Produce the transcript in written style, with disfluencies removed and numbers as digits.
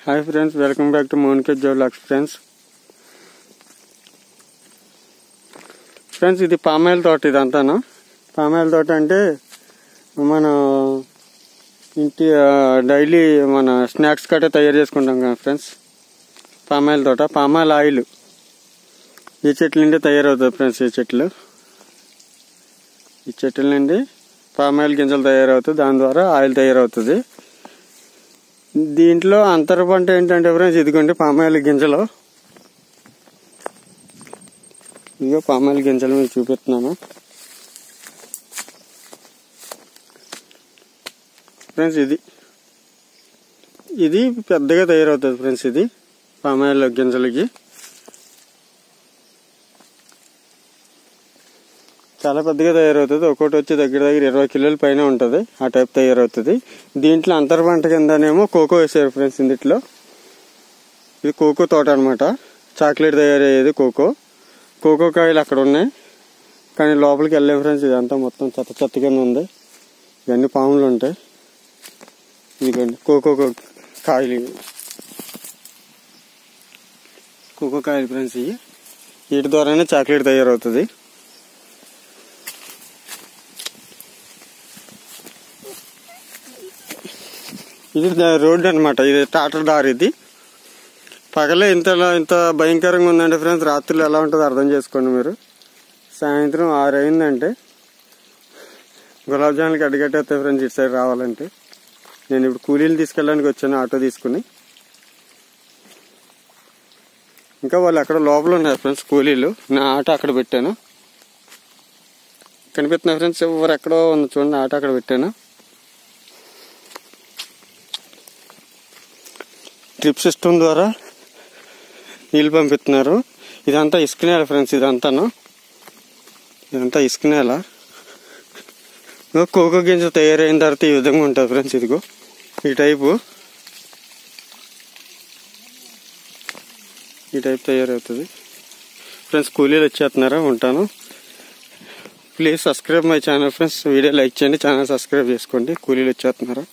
Hi friends, welcome back to Monika జోలాక్స్. Friends ఇది palm oil తోట. ఇదంతాను పామాయిల్ తోట అంటే మన ఇంటి డైలీ మన స్నాక్స్ కట్టే తయారు చేసుకుంటాం కదా ఫ్రెండ్స్. పామాయిల్ తోట, పామాయిల్ ఆయిల్ ఈ చెట్ల నుండి తయారవుతుంది ఫ్రెండ్స్. ఈ చెట్ల నుండి పామాయిల్ గింజలు తయారవుతుంది, దాని ద్వారా ఆయిల్ తయారవుతుంది. దీంట్లో అంతర పంట ఏంటంటే ఫ్రెండ్స్, ఇదిగోండి పామాయిల్ గింజలు. ఇదిగో పామాయిల్ గింజలు మీకు చూపిస్తున్నాను ఫ్రెండ్స్. ఇది పెద్దగా తయారవుతుంది ఫ్రెండ్స్. ఇది పామాయిల్ గింజలకి చాలా పెద్దగా తయారవుతుంది. ఒక్కోటి వచ్చి దగ్గర 20 కిలోల పైన ఉంటుంది. ఆ టైప్ తయారవుతుంది. దీంట్లో అంతర పంట కిందనేమో కోకో వేసారు ఫ్రెండ్స్. ఇందులో ఇది కోకో తోట అనమాట. చాక్లెట్ తయారయ్యేది కోకో కాయలు అక్కడ ఉన్నాయి, కానీ లోపలికి వెళ్ళే ఫ్రెండ్స్. ఇదంతా మొత్తం చెత్త కింద ఉంది. ఇవన్నీ పాములు ఉంటాయి. ఇదిగోండి కోకో కాయలు ఫ్రెండ్స్. వీటి ద్వారానే చాక్లెట్ తయారవుతుంది. ఇది రోడ్డు అనమాట. ఇది టాటర్ దారి. ఇది పగలే ఇంత భయంకరంగా ఉందంటే ఫ్రెండ్స్, రాత్రులు ఎలా ఉంటుందో అర్థం చేసుకోండి మీరు. సాయంత్రం 6 అయిందంటే గులాబ్ జాములకి అడ్డుకట్టేస్తాయి ఫ్రెండ్స్ ఇటు సైడ్ రావాలంటే. నేను ఇప్పుడు కూలీలు తీసుకెళ్ళడానికి వచ్చాను, ఆటో తీసుకుని. ఇంకా వాళ్ళు అక్కడ లోపల ఉన్నారు ఫ్రెండ్స్ కూలీలు. నా ఆటో అక్కడ పెట్టాను, కనిపిస్తున్నా ఫ్రెండ్స్. ఎవరు ఎక్కడో ఉంది చూడండి, ఆటో అక్కడ పెట్టాను. డ్రిప్ సిస్టమ్ ద్వారా నీళ్ళు పంపిస్తున్నారు. ఇదంతా ఇసుక నేల ఫ్రెండ్స్. ఇదంతా ఇసుక నేల. కోకో గింజ తయారైన తర్వాత ఈ విధంగా ఉంటుంది ఫ్రెండ్స్. ఇదిగో ఈ టైప్ తయారవుతుంది ఫ్రెండ్స్. కూలీలు వచ్చేస్తున్నారా? ఉంటాను. Please subscribe my channel friends. Video like చేయండి, ఛానల్ సబ్స్క్రైబ్ చేసుకోండి. కూలీలు వచ్చేస్తున్నారా?